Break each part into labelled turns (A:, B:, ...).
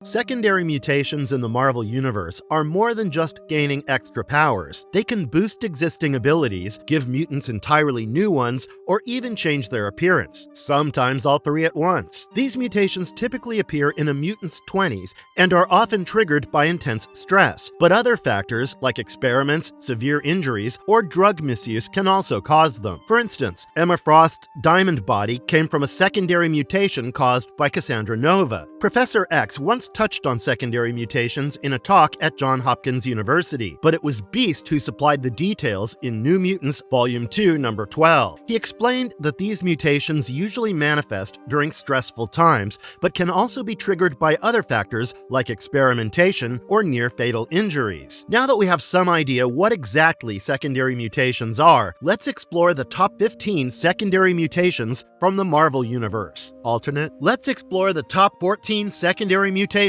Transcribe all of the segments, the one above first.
A: Secondary mutations in the Marvel Universe are more than just gaining extra powers. They can boost existing abilities, give mutants entirely new ones, or even change their appearance, sometimes all three at once. These mutations typically appear in a mutant's 20s and are often triggered by intense stress, but other factors like experiments, severe injuries, or drug misuse can also cause them. For instance, Emma Frost's diamond body came from a secondary mutation caused by Cassandra Nova. Professor X once touched on secondary mutations in a talk at Johns Hopkins University, but it was Beast who supplied the details in New Mutants Volume 2, Number 12. He explained that these mutations usually manifest during stressful times, but can also be triggered by other factors like experimentation or near-fatal injuries. Now that we have some idea what exactly secondary mutations are, let's explore the top 15 secondary mutations from the Marvel Universe. Alternate, let's explore the top 14 secondary mutations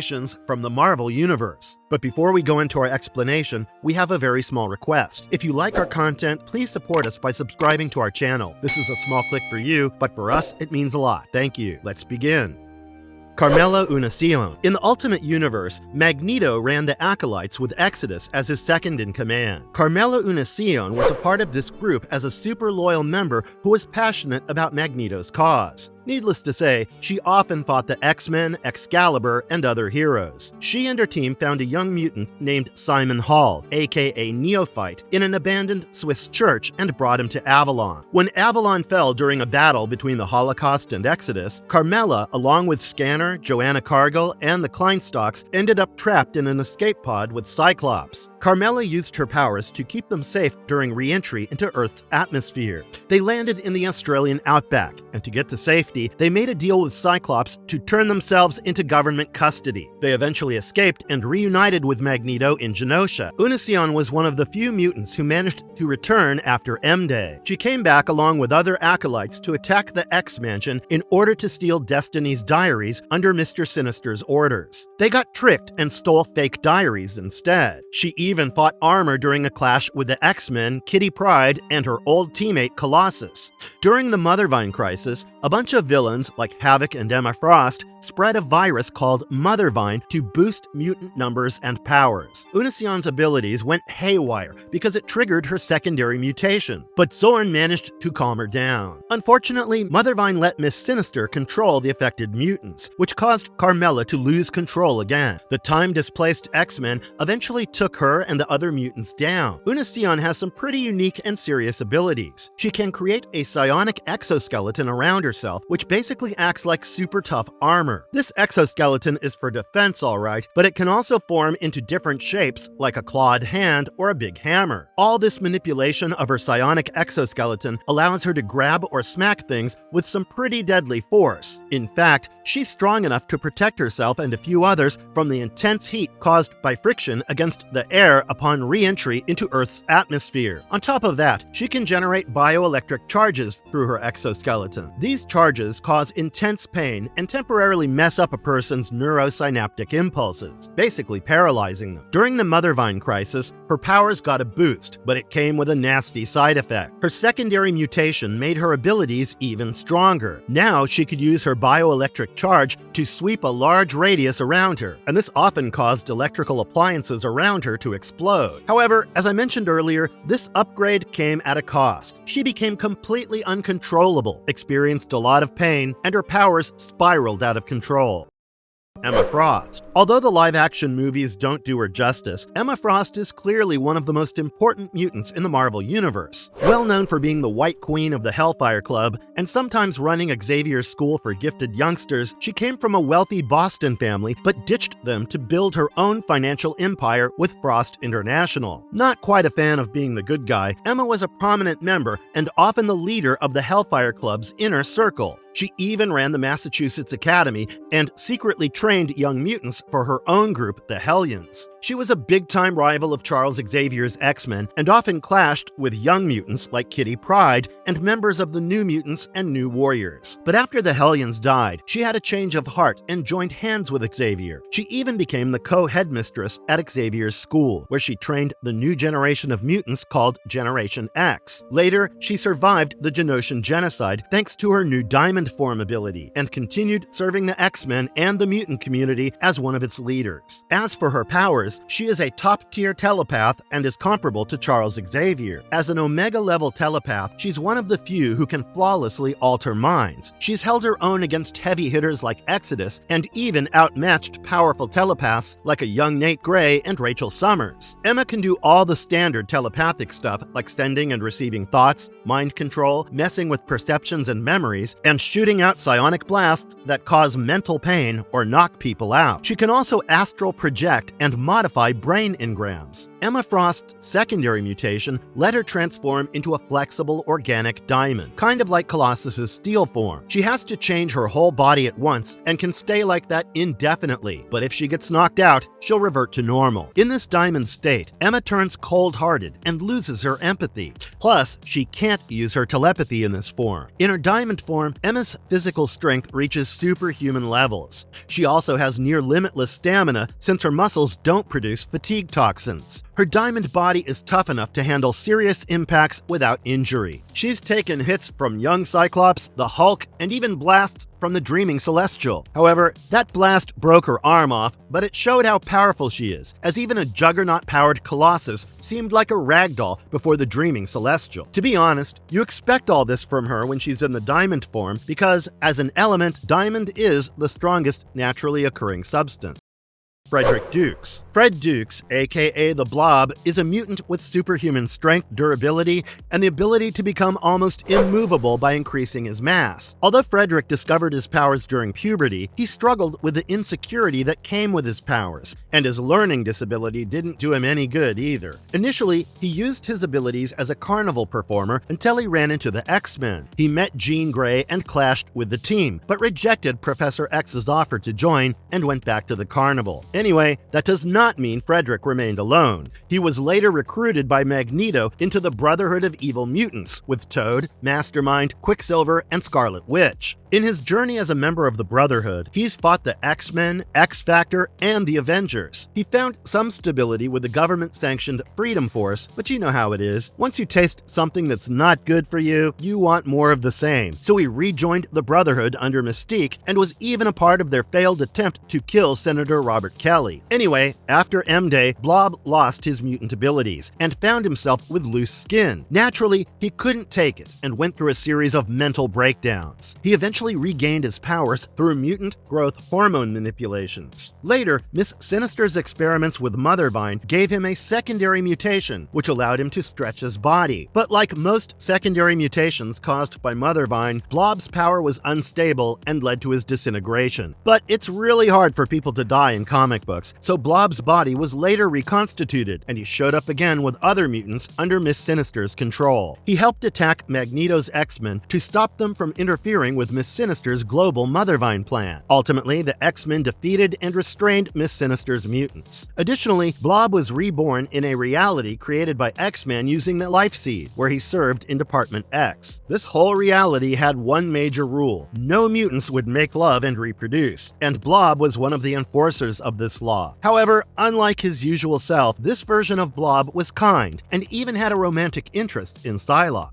A: from the Marvel Universe. But before we go into our explanation, we have a very small request. If you like our content, please support us by subscribing to our channel. This is a small click for you, but for us, it means a lot. Thank you. Let's begin. Carmela Unision. In the Ultimate Universe, Magneto ran the Acolytes with Exodus as his second-in-command. Carmela Unision was a part of this group as a super loyal member who was passionate about Magneto's cause. Needless to say, she often fought the X-Men, Excalibur, and other heroes. She and her team found a young mutant named Simon Hall, aka Neophyte, in an abandoned Swiss church and brought him to Avalon. When Avalon fell during a battle between the Holocaust and Exodus, Carmela, along with Scanner, Joanna Cargill, and the Kleinstocks, ended up trapped in an escape pod with Cyclops. Carmela used her powers to keep them safe during re-entry into Earth's atmosphere. They landed in the Australian outback, and to get to safety, they made a deal with Cyclops to turn themselves into government custody. They eventually escaped and reunited with Magneto in Genosha. Unision was one of the few mutants who managed to return after M-Day. She came back along with other acolytes to attack the X-Mansion in order to steal Destiny's diaries under Mr. Sinister's orders. They got tricked and stole fake diaries instead. She even fought armor during a clash with the X-Men, Kitty Pryde, and her old teammate Colossus. During the Mothervine crisis, a bunch of villains like Havoc and Emma Frost spread a virus called Mothervine to boost mutant numbers and powers. Unision's abilities went haywire because it triggered her secondary mutation, but Zorn managed to calm her down. Unfortunately, Mothervine let Miss Sinister control the affected mutants, which caused Carmela to lose control again. The time-displaced X-Men eventually took her and the other mutants down. Unision has some pretty unique and serious abilities. She can create a psionic exoskeleton around herself, which basically acts like super tough armor. This exoskeleton is for defense, alright, but it can also form into different shapes like a clawed hand or a big hammer. All this manipulation of her psionic exoskeleton allows her to grab or smack things with some pretty deadly force. In fact, she's strong enough to protect herself and a few others from the intense heat caused by friction against the air upon re-entry into Earth's atmosphere. On top of that, she can generate bioelectric charges through her exoskeleton. These charges cause intense pain and temporarily mess up a person's neurosynaptic impulses, basically paralyzing them. During the Mothervine crisis, her powers got a boost, but it came with a nasty side effect. Her secondary mutation made her abilities even stronger. Now she could use her bioelectric charge to sweep a large radius around her, and this often caused electrical appliances around her to explode. However, as I mentioned earlier, this upgrade came at a cost. She became completely uncontrollable, experienced a lot of pain, and her powers spiraled out of control. Emma Frost. Although the live-action movies don't do her justice, Emma Frost is clearly one of the most important mutants in the Marvel Universe. Well known for being the White Queen of the Hellfire Club and sometimes running Xavier's School for Gifted Youngsters, she came from a wealthy Boston family but ditched them to build her own financial empire with Frost International. Not quite a fan of being the good guy, Emma was a prominent member and often the leader of the Hellfire Club's inner circle. She even ran the Massachusetts Academy and secretly trained young mutants for her own group, the Hellions. She was a big-time rival of Charles Xavier's X-Men and often clashed with young mutants like Kitty Pryde and members of the New Mutants and New Warriors. But after the Hellions died, she had a change of heart and joined hands with Xavier. She even became the co-headmistress at Xavier's school, where she trained the new generation of mutants called Generation X. Later, she survived the Genosian genocide thanks to her new diamond diamond form ability and continued serving the X-Men and the mutant community as one of its leaders. As for her powers, she is a top-tier telepath and is comparable to Charles Xavier. As an Omega-level telepath, she's one of the few who can flawlessly alter minds. She's held her own against heavy hitters like Exodus and even outmatched powerful telepaths like a young Nate Gray and Rachel Summers. Emma can do all the standard telepathic stuff like sending and receiving thoughts, mind control, messing with perceptions and memories, and shooting out psionic blasts that cause mental pain or knock people out. She can also astral project and modify brain engrams. Emma Frost's secondary mutation let her transform into a flexible organic diamond, kind of like Colossus's steel form. She has to change her whole body at once and can stay like that indefinitely, but if she gets knocked out, she'll revert to normal. In this diamond state, Emma turns cold-hearted and loses her empathy. Plus, she can't use her telepathy in this form. In her diamond form, Emma's physical strength reaches superhuman levels. She also has near-limitless stamina since her muscles don't produce fatigue toxins. Her diamond body is tough enough to handle serious impacts without injury. She's taken hits from young Cyclops, the Hulk, and even blasts from the Dreaming Celestial. However, that blast broke her arm off, but it showed how powerful she is, as even a juggernaut-powered Colossus seemed like a ragdoll before the Dreaming Celestial. To be honest, you expect all this from her when she's in the diamond form because, as an element, diamond is the strongest naturally occurring substance. Frederick Dukes. Fred Dukes, aka the Blob, is a mutant with superhuman strength, durability, and the ability to become almost immovable by increasing his mass. Although Frederick discovered his powers during puberty, he struggled with the insecurity that came with his powers, and his learning disability didn't do him any good either. Initially, he used his abilities as a carnival performer until he ran into the X-Men. He met Jean Grey and clashed with the team, but rejected Professor X's offer to join and went back to the carnival. Anyway, that does not mean Frederick remained alone. He was later recruited by Magneto into the Brotherhood of Evil Mutants, with Toad, Mastermind, Quicksilver, and Scarlet Witch. In his journey as a member of the Brotherhood, he's fought the X-Men, X-Factor, and the Avengers. He found some stability with the government-sanctioned Freedom Force, but you know how it is. Once you taste something that's not good for you, you want more of the same. So he rejoined the Brotherhood under Mystique and was even a part of their failed attempt to kill Senator Robert Kelly. Anyway, after M-Day, Blob lost his mutant abilities and found himself with loose skin. Naturally, he couldn't take it and went through a series of mental breakdowns. He eventually regained his powers through mutant growth hormone manipulations. Later, Miss Sinister's experiments with Mothervine gave him a secondary mutation, which allowed him to stretch his body. But like most secondary mutations caused by Mothervine, Blob's power was unstable and led to his disintegration. But it's really hard for people to die in comic books, so Blob's body was later reconstituted, and he showed up again with other mutants under Miss Sinister's control. He helped attack Magneto's X-Men to stop them from interfering with Miss Sinister's global Mothervine plan. Ultimately, the X-Men defeated and restrained Miss Sinister's mutants. Additionally, Blob was reborn in a reality created by X-Man using the Life Seed, where he served in Department X. This whole reality had one major rule: no mutants would make love and reproduce, and Blob was one of the enforcers of this law. However, unlike his usual self, this version of Blob was kind, and even had a romantic interest in Psylocke.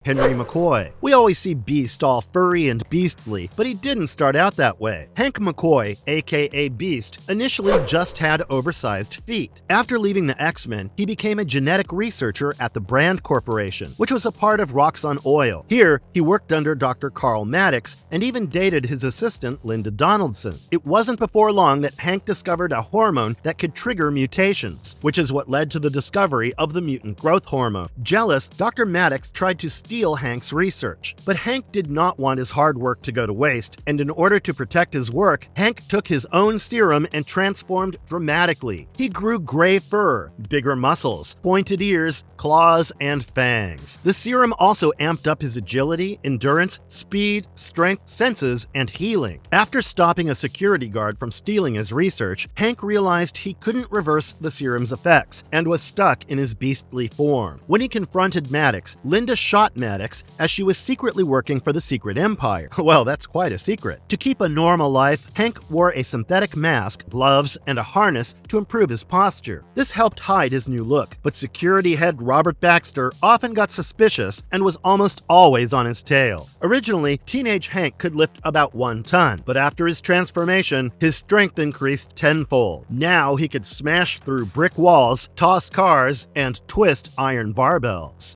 A: Henry McCoy. We always see Beast all furry and beastly, but he didn't start out that way. Hank McCoy, aka Beast, initially just had oversized feet. After leaving the X-Men, he became a genetic researcher at the Brand Corporation, which was a part of Roxxon Oil. Here, he worked under Dr. Carl Maddox and even dated his assistant, Linda Donaldson. It wasn't before long that Hank discovered a hormone that could trigger mutations, which is what led to the discovery of the mutant growth hormone. Jealous, Dr. Maddox tried to steal Hank's research. But Hank did not want his hard work to go to waste, and in order to protect his work, Hank took his own serum and transformed dramatically. He grew gray fur, bigger muscles, pointed ears, claws, and fangs. The serum also amped up his agility, endurance, speed, strength, senses, and healing. After stopping a security guard from stealing his research, Hank realized he couldn't reverse the serum's effects and was stuck in his beastly form. When he confronted Maddox, Linda shot medics as she was secretly working for the Secret Empire. Well, that's quite a secret. To keep a normal life, Hank wore a synthetic mask, gloves, and a harness to improve his posture. This helped hide his new look, but security head Robert Baxter often got suspicious and was almost always on his tail. Originally, teenage Hank could lift about 1 ton, but after his transformation, his strength increased tenfold. Now he could smash through brick walls, toss cars, and twist iron barbells.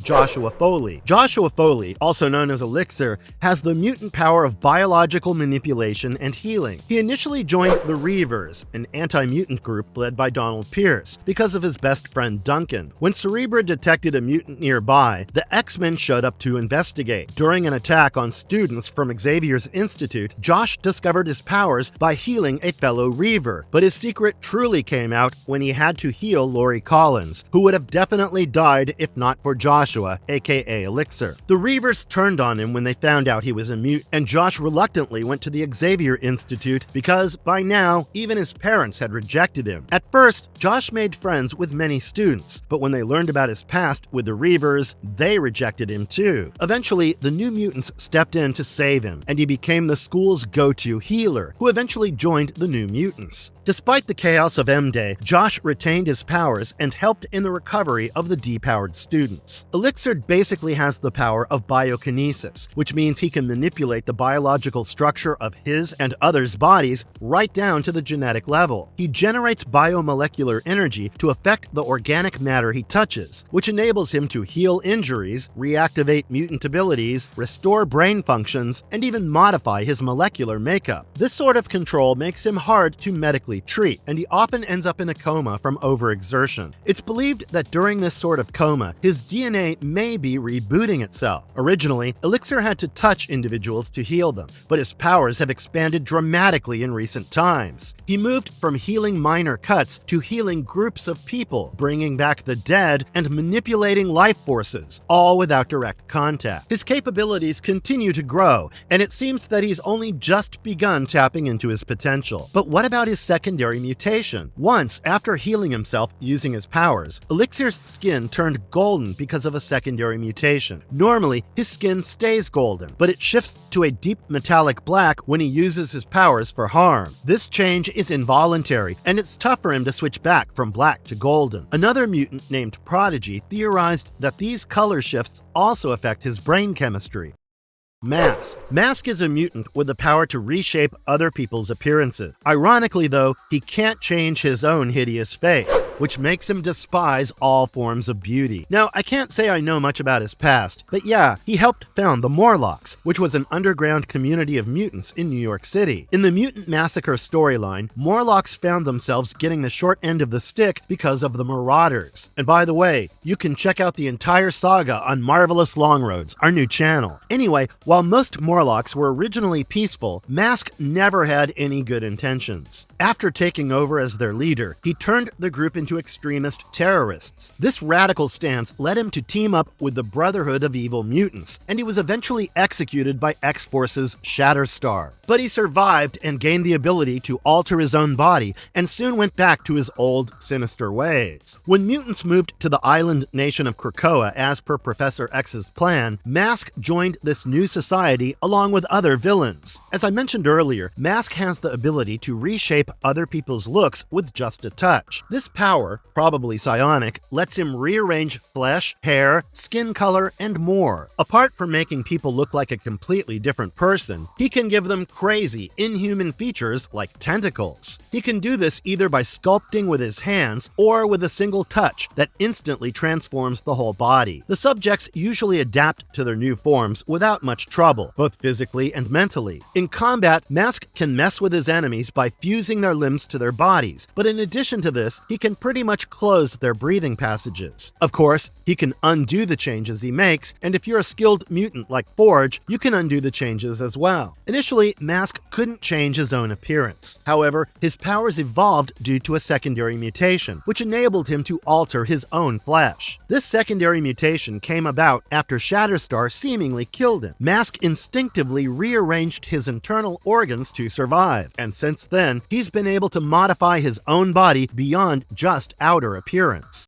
A: Joshua Foley. Joshua Foley, also known as Elixir, has the mutant power of biological manipulation and healing. He initially joined the Reavers, an anti-mutant group led by Donald Pierce, because of his best friend Duncan. When Cerebra detected a mutant nearby, the X-Men showed up to investigate. During an attack on students from Xavier's Institute, Josh discovered his powers by healing a fellow Reaver, but his secret truly came out when he had to heal Lori Collins, who would have definitely died if not for Joshua, aka Elixir. The Reavers turned on him when they found out he was a mutant, and Josh reluctantly went to the Xavier Institute because, by now, even his parents had rejected him. At first, Josh made friends with many students, but when they learned about his past with the Reavers, they rejected him too. Eventually, the New Mutants stepped in to save him, and he became the school's go-to healer, who eventually joined the New Mutants. Despite the chaos of M-Day, Josh retained his powers and helped in the recovery of the depowered students. Elixir basically has the power of biokinesis, which means he can manipulate the biological structure of his and others' bodies right down to the genetic level. He generates biomolecular energy to affect the organic matter he touches, which enables him to heal injuries, reactivate mutant abilities, restore brain functions, and even modify his molecular makeup. This sort of control makes him hard to medically treat, and he often ends up in a coma from overexertion. It's believed that during this sort of coma, his DNA may be rebooting itself. Originally, Elixir had to touch individuals to heal them, but his powers have expanded dramatically in recent times. He moved from healing minor cuts to healing groups of people, bringing back the dead and manipulating life forces, all without direct contact. His capabilities continue to grow, and it seems that he's only just begun tapping into his potential. But what about his secondary mutation? Once, after healing himself using his powers, Elixir's skin turned golden because of a secondary mutation. Normally, his skin stays golden, but it shifts to a deep metallic black when he uses his powers for harm. This change is involuntary, and it's tough for him to switch back from black to golden. Another mutant named Prodigy theorized that these color shifts also affect his brain chemistry. Mask. Mask is a mutant with the power to reshape other people's appearances. Ironically, though, he can't change his own hideous face, which makes him despise all forms of beauty. Now, I can't say I know much about his past, but yeah, he helped found the Morlocks, which was an underground community of mutants in New York City. In the Mutant Massacre storyline, Morlocks found themselves getting the short end of the stick because of the Marauders. And by the way, you can check out the entire saga on Marvelous Long Roads, our new channel. Anyway, while most Morlocks were originally peaceful, Mask never had any good intentions. After taking over as their leader, he turned the group into extremist terrorists. This radical stance led him to team up with the Brotherhood of Evil Mutants, and he was eventually executed by X-Force's Shatterstar. But he survived and gained the ability to alter his own body, and soon went back to his old, sinister ways. When mutants moved to the island nation of Krakoa as per Professor X's plan, Mask joined this new society along with other villains. As I mentioned earlier, Mask has the ability to reshape other people's looks with just a touch. This power, probably psionic, lets him rearrange flesh, hair, skin color, and more. Apart from making people look like a completely different person, he can give them crazy, inhuman features like tentacles. He can do this either by sculpting with his hands or with a single touch that instantly transforms the whole body. The subjects usually adapt to their new forms without much trouble, both physically and mentally. In combat, Mask can mess with his enemies by fusing their limbs to their bodies, but in addition to this, he can pretty much close their breathing passages. Of course, he can undo the changes he makes, and if you're a skilled mutant like Forge, you can undo the changes as well. Initially, Mask couldn't change his own appearance. However, his powers evolved due to a secondary mutation, which enabled him to alter his own flesh. This secondary mutation came about after Shatterstar seemingly killed him. Mask instinctively rearranged his internal organs to survive, and since then, he's been able to modify his own body beyond just outer appearance.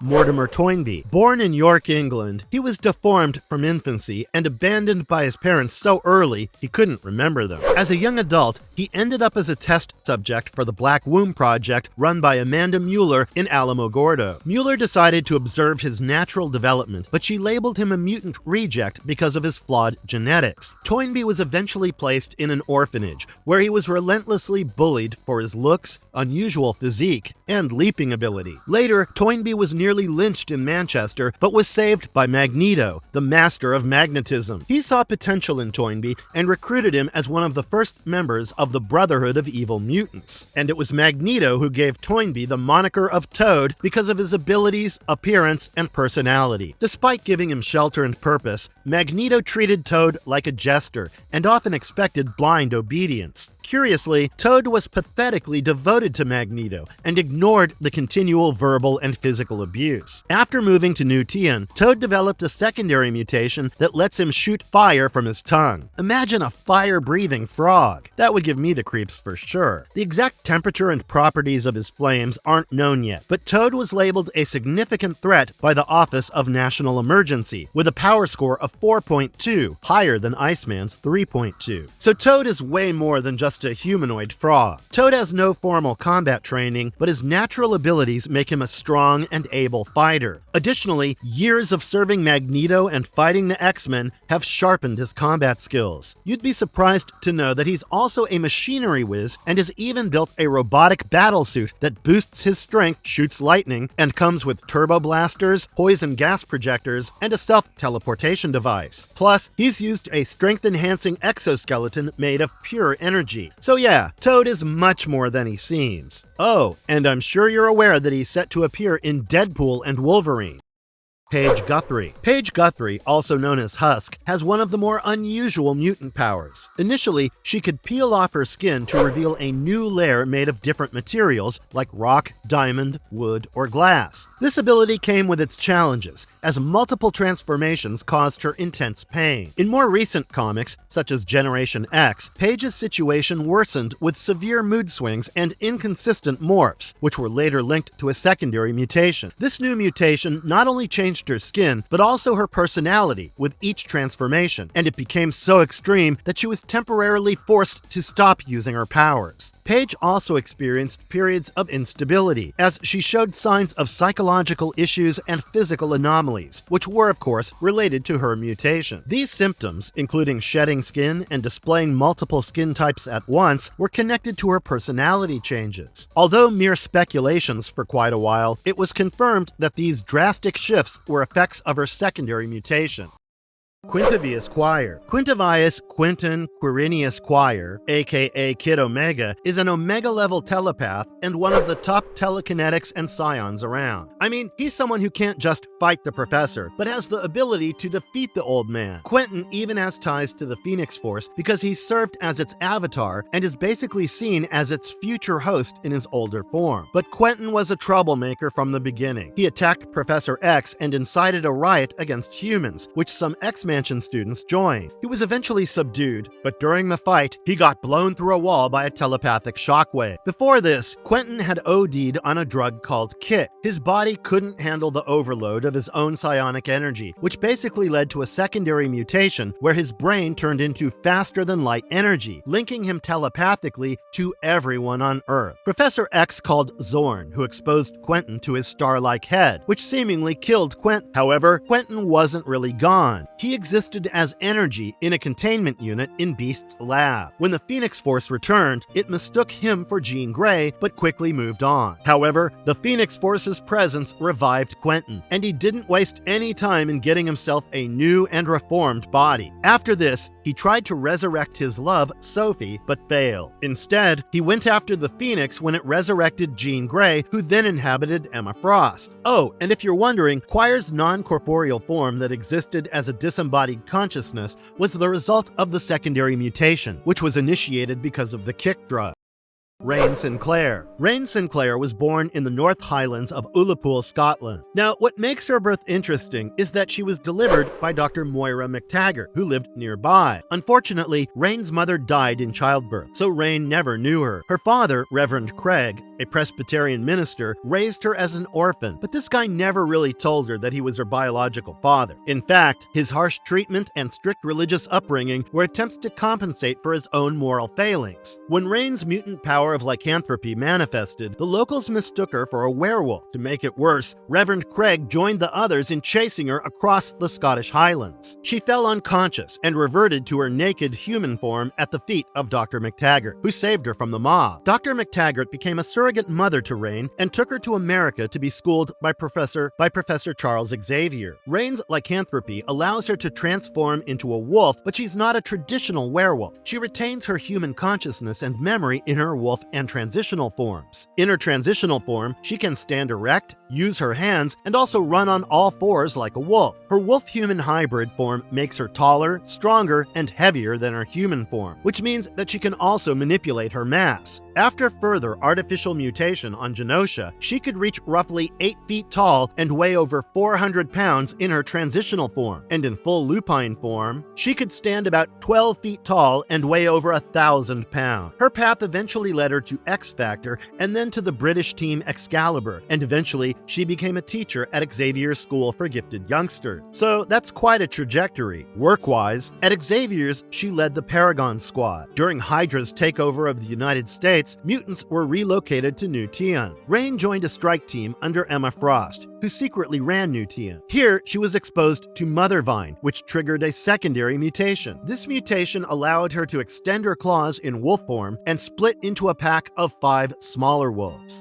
A: Mortimer Toynbee. Born in York, England, he was deformed from infancy and abandoned by his parents so early he couldn't remember them. As a young adult, he ended up as a test subject for the Black Womb Project run by Amanda Mueller in Alamogordo. Mueller decided to observe his natural development, but she labeled him a mutant reject because of his flawed genetics. Toynbee was eventually placed in an orphanage, where he was relentlessly bullied for his looks, unusual physique, and leaping ability. Later, Toynbee was nearly lynched in Manchester, but was saved by Magneto, the master of magnetism. He saw potential in Toynbee and recruited him as one of the first members of the Brotherhood of Evil Mutants. And it was Magneto who gave Toynbee the moniker of Toad because of his abilities, appearance, and personality. Despite giving him shelter and purpose, Magneto treated Toad like a jester and often expected blind obedience. Curiously, Toad was pathetically devoted to Magneto and ignored the continual verbal and physical abuse. After moving to New Tian, Toad developed a secondary mutation that lets him shoot fire from his tongue. Imagine a fire-breathing frog. That would give me the creeps for sure. The exact temperature and properties of his flames aren't known yet, but Toad was labeled a significant threat by the Office of National Emergency, with a power score of 4.2, higher than Iceman's 3.2. So Toad is way more than just a humanoid frog. Toad has no formal combat training, but his natural abilities make him a strong and able fighter. Additionally, years of serving Magneto and fighting the X-Men have sharpened his combat skills. You'd be surprised to know that he's also a machinery whiz and has even built a robotic battlesuit that boosts his strength, shoots lightning, and comes with turbo blasters, poison gas projectors, and a self-teleportation device. Plus, he's used a strength-enhancing exoskeleton made of pure energy. So yeah, Toad is much more than he seems. Oh, and I'm sure you're aware that he's set to appear in Deadpool and Wolverine. Paige Guthrie. Paige Guthrie, also known as Husk, has one of the more unusual mutant powers. Initially, she could peel off her skin to reveal a new layer made of different materials like rock, diamond, wood, or glass. This ability came with its challenges, as multiple transformations caused her intense pain. In more recent comics, such as Generation X, Paige's situation worsened with severe mood swings and inconsistent morphs, which were later linked to a secondary mutation. This new mutation not only changed her skin, but also her personality with each transformation, and it became so extreme that she was temporarily forced to stop using her powers. Paige also experienced periods of instability, as she showed signs of psychological issues and physical anomalies, which were, of course, related to her mutation. These symptoms, including shedding skin and displaying multiple skin types at once, were connected to her personality changes. Although mere speculations for quite a while, it was confirmed that these drastic shifts were effects of her secondary mutation. Quintivius Quire. Quintivius Quentin Quirinius Quire, aka Kid Omega, is an Omega-level telepath and one of the top telekinetics and psions around. I mean, he's someone who can't just fight the Professor, but has the ability to defeat the old man. Quentin even has ties to the Phoenix Force because he's served as its avatar and is basically seen as its future host in his older form. But Quentin was a troublemaker from the beginning. He attacked Professor X and incited a riot against humans, which some X-Mansion students joined. He was eventually subdued, but during the fight, he got blown through a wall by a telepathic shockwave. Before this, Quentin had OD'd on a drug called Kit. His body couldn't handle the overload of his own psionic energy, which basically led to a secondary mutation where his brain turned into faster-than-light energy, linking him telepathically to everyone on Earth. Professor X called Zorn, who exposed Quentin to his star-like head, which seemingly killed Quentin. However, Quentin wasn't really gone. He existed as energy in a containment unit in Beast's lab. When the Phoenix Force returned, it mistook him for Jean Grey, but quickly moved on. However, the Phoenix Force's presence revived Quentin, and he didn't waste any time in getting himself a new and reformed body. After this, he tried to resurrect his love, Sophie, but failed. Instead, he went after the Phoenix when it resurrected Jean Grey, who then inhabited Emma Frost. Oh, and if you're wondering, Quire's non-corporeal form that existed as a disembodied consciousness was the result of the secondary mutation, which was initiated because of the kick drug. Rahne Sinclair. Rahne Sinclair was born in the North Highlands of Ullapool, Scotland. Now, what makes her birth interesting is that she was delivered by Dr. Moira McTaggart, who lived nearby. Unfortunately, Rahne's mother died in childbirth, so Rahne never knew her. Her father, Reverend Craig, a Presbyterian minister, raised her as an orphan, but this guy never really told her that he was her biological father. In fact, his harsh treatment and strict religious upbringing were attempts to compensate for his own moral failings. When Rahne's mutant power of lycanthropy manifested, the locals mistook her for a werewolf. To make it worse, Reverend Craig joined the others in chasing her across the Scottish Highlands. She fell unconscious and reverted to her naked human form at the feet of Dr. McTaggart, who saved her from the mob. Dr. McTaggart became a surrogate mother to Rahne and took her to America to be schooled by Professor Charles Xavier. Rahne's lycanthropy allows her to transform into a wolf, but she's not a traditional werewolf. She retains her human consciousness and memory in her wolf and transitional forms. In her transitional form, she can stand erect, use her hands, and also run on all fours like a wolf. Her wolf-human hybrid form makes her taller, stronger, and heavier than her human form, which means that she can also manipulate her mass. After further artificial mutation on Genosha, she could reach roughly 8 feet tall and weigh over 400 pounds in her transitional form, and in full lupine form, she could stand about 12 feet tall and weigh over 1,000 pounds. Her path eventually led her to X Factor and then to the British team Excalibur, and eventually she became a teacher at Xavier's School for Gifted Youngsters. So that's quite a trajectory. Work-wise, at Xavier's, she led the Paragon Squad. During Hydra's takeover of the United States, mutants were relocated to New Tian. Rahne joined a strike team under Emma Frost, who secretly ran New Tian. Here, she was exposed to Mother Vine, which triggered a secondary mutation. This mutation allowed her to extend her claws in wolf form and split into a pack of 5 smaller wolves.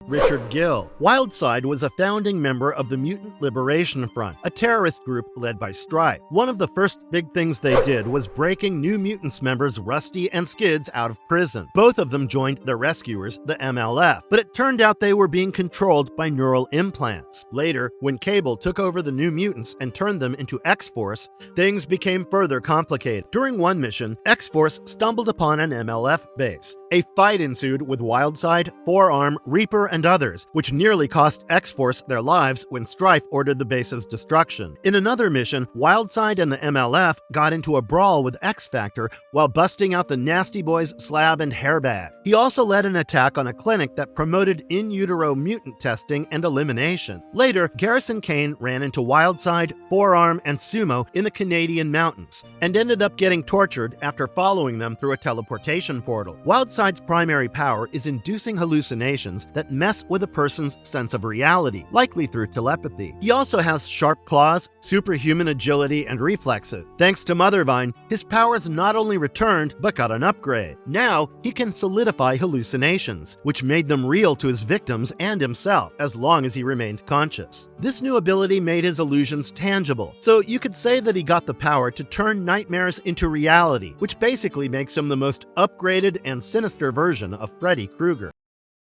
A: Richard Gill. Wildside was a founding member of the Mutant Liberation Front, a terrorist group led by Stripe. One of the first big things they did was breaking New Mutants members Rusty and Skids out of prison. Both of them joined their rescuers, the MLF, but it turned out they were being controlled by neural implants. Later, when Cable took over the New Mutants and turned them into X-Force, things became further complicated. During one mission, X-Force stumbled upon an MLF base. A fight ensued with Wildside, Forearm, Reaper, and others, which nearly cost X-Force their lives when Strife ordered the base's destruction. In another mission, Wildside and the MLF got into a brawl with X-Factor while busting out the Nasty Boys Slab and Hairbag. He also led an attack on a clinic that promoted in utero mutant testing and elimination. Later, Garrison Kane ran into Wildside, Forearm, and Sumo in the Canadian mountains, and ended up getting tortured after following them through a teleportation portal. Wildside's primary power is inducing hallucinations that mess with a person's sense of reality, likely through telepathy. He also has sharp claws, superhuman agility, and reflexes. Thanks to Mother Vine, his powers not only returned, but got an upgrade. Now, he can solidify hallucinations, which made them real to his victims and himself, as long as he remained conscious. This new ability made his illusions tangible, so you could say that he got the power to turn nightmares into reality, which basically makes him the most upgraded and sinister version of Freddy Krueger.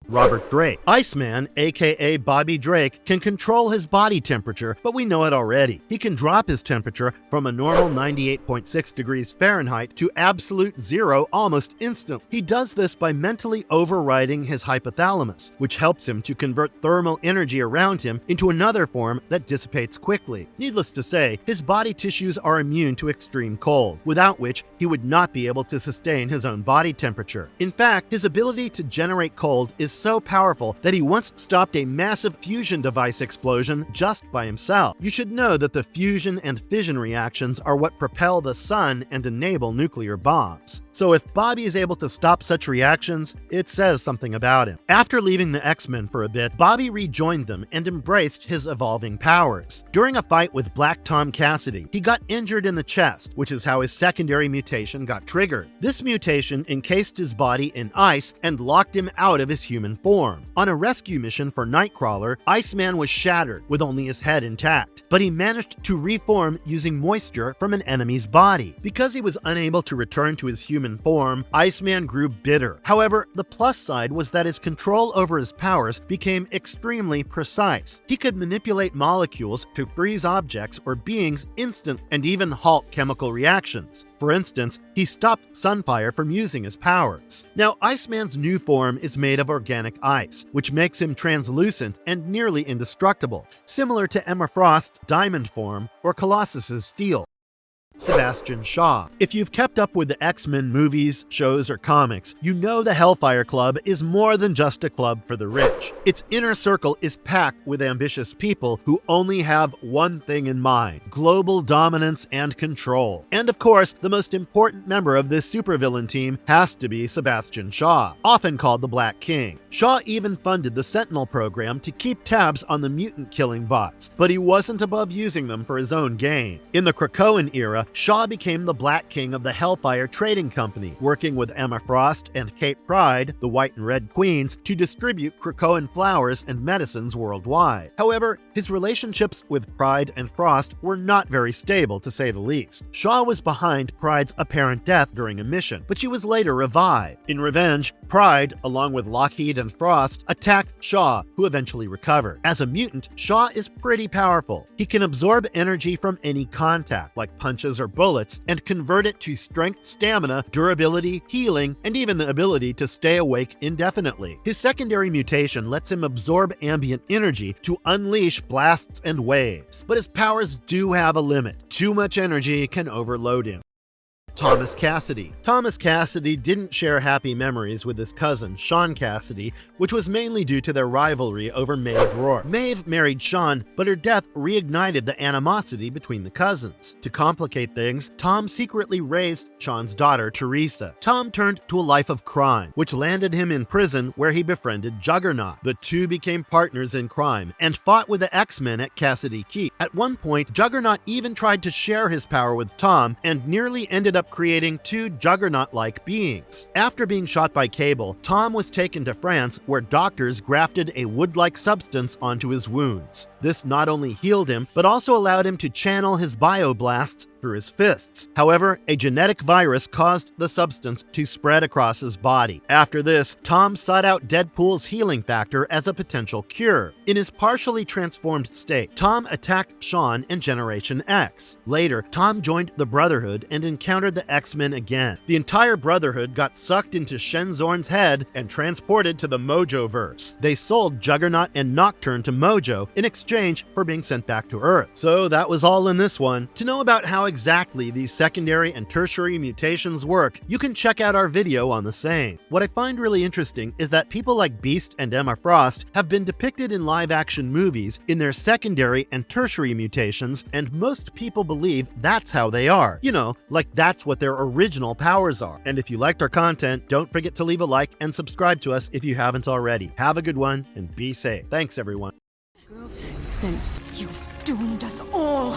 A: Robert Drake. Iceman, aka Bobby Drake, can control his body temperature, but we know it already. He can drop his temperature from a normal 98.6 degrees Fahrenheit to absolute zero almost instantly. He does this by mentally overriding his hypothalamus, which helps him to convert thermal energy around him into another form that dissipates quickly. Needless to say, his body tissues are immune to extreme cold, without which he would not be able to sustain his own body temperature. In fact, his ability to generate cold is so powerful that he once stopped a massive fusion device explosion just by himself. You should know that the fusion and fission reactions are what propel the sun and enable nuclear bombs. So if Bobby is able to stop such reactions, it says something about him. After leaving the X-Men for a bit, Bobby rejoined them and embraced his evolving powers. During a fight with Black Tom Cassidy, he got injured in the chest, which is how his secondary mutation got triggered. This mutation encased his body in ice and locked him out of his human form. On a rescue mission for Nightcrawler, Iceman was shattered with only his head intact, but he managed to reform using moisture from an enemy's body. Because he was unable to return to his human form, Iceman grew bitter. However, the plus side was that his control over his powers became extremely precise. He could manipulate molecules to freeze objects or beings instant and even halt chemical reactions. For instance, he stopped Sunfire from using his powers. Now, Iceman's new form is made of organic ice, which makes him translucent and nearly indestructible, similar to Emma Frost's diamond form or Colossus's steel. Sebastian Shaw. If you've kept up with the X-Men movies, shows, or comics, you know the Hellfire Club is more than just a club for the rich. Its inner circle is packed with ambitious people who only have one thing in mind: global dominance and control. And of course, the most important member of this supervillain team has to be Sebastian Shaw, often called the Black King. Shaw even funded the Sentinel program to keep tabs on the mutant-killing bots, but he wasn't above using them for his own gain. In the Krakoan era, Shaw became the Black King of the Hellfire Trading Company, working with Emma Frost and Kate Pryde, the White and Red Queens, to distribute Krakoan flowers and medicines worldwide. However, his relationships with Pryde and Frost were not very stable, to say the least. Shaw was behind Pryde's apparent death during a mission, but she was later revived. In revenge, Pryde, along with Lockheed and Frost, attacked Shaw, who eventually recovered. As a mutant, Shaw is pretty powerful. He can absorb energy from any contact, like punches or bullets, and convert it to strength, stamina, durability, healing, and even the ability to stay awake indefinitely. His secondary mutation lets him absorb ambient energy to unleash blasts and waves. But his powers do have a limit. Too much energy can overload him. Thomas Cassidy. Thomas Cassidy didn't share happy memories with his cousin, Sean Cassidy, which was mainly due to their rivalry over Maeve Rourke. Maeve married Sean, but her death reignited the animosity between the cousins. To complicate things, Tom secretly raised Sean's daughter, Teresa. Tom turned to a life of crime, which landed him in prison where he befriended Juggernaut. The two became partners in crime and fought with the X-Men at Cassidy Keep. At one point, Juggernaut even tried to share his power with Tom and nearly ended up creating two Juggernaut-like beings. After being shot by Cable, Tom was taken to France, where doctors grafted a wood-like substance onto his wounds. This not only healed him, but also allowed him to channel his bioblasts through his fists. However, a genetic virus caused the substance to spread across his body. After this, Tom sought out Deadpool's healing factor as a potential cure. In his partially transformed state, Tom attacked Sean and Generation X. Later, Tom joined the Brotherhood and encountered the X-Men again. The entire Brotherhood got sucked into Shenzorn's head and transported to the Mojoverse. They sold Juggernaut and Nocturne to Mojo in exchange for being sent back to Earth. So that was all in this one. To know about how exactly these secondary and tertiary mutations work, you can check out our video on the same. What I find really interesting is that people like Beast and Emma Frost have been depicted in live-action movies in their secondary and tertiary mutations, and most people believe that's how they are. You know, like that's what their original powers are. And if you liked our content, don't forget to leave a like and subscribe to us if you haven't already. Have a good one and be safe. Thanks, everyone.
B: Girlfriend sensed you've doomed us all.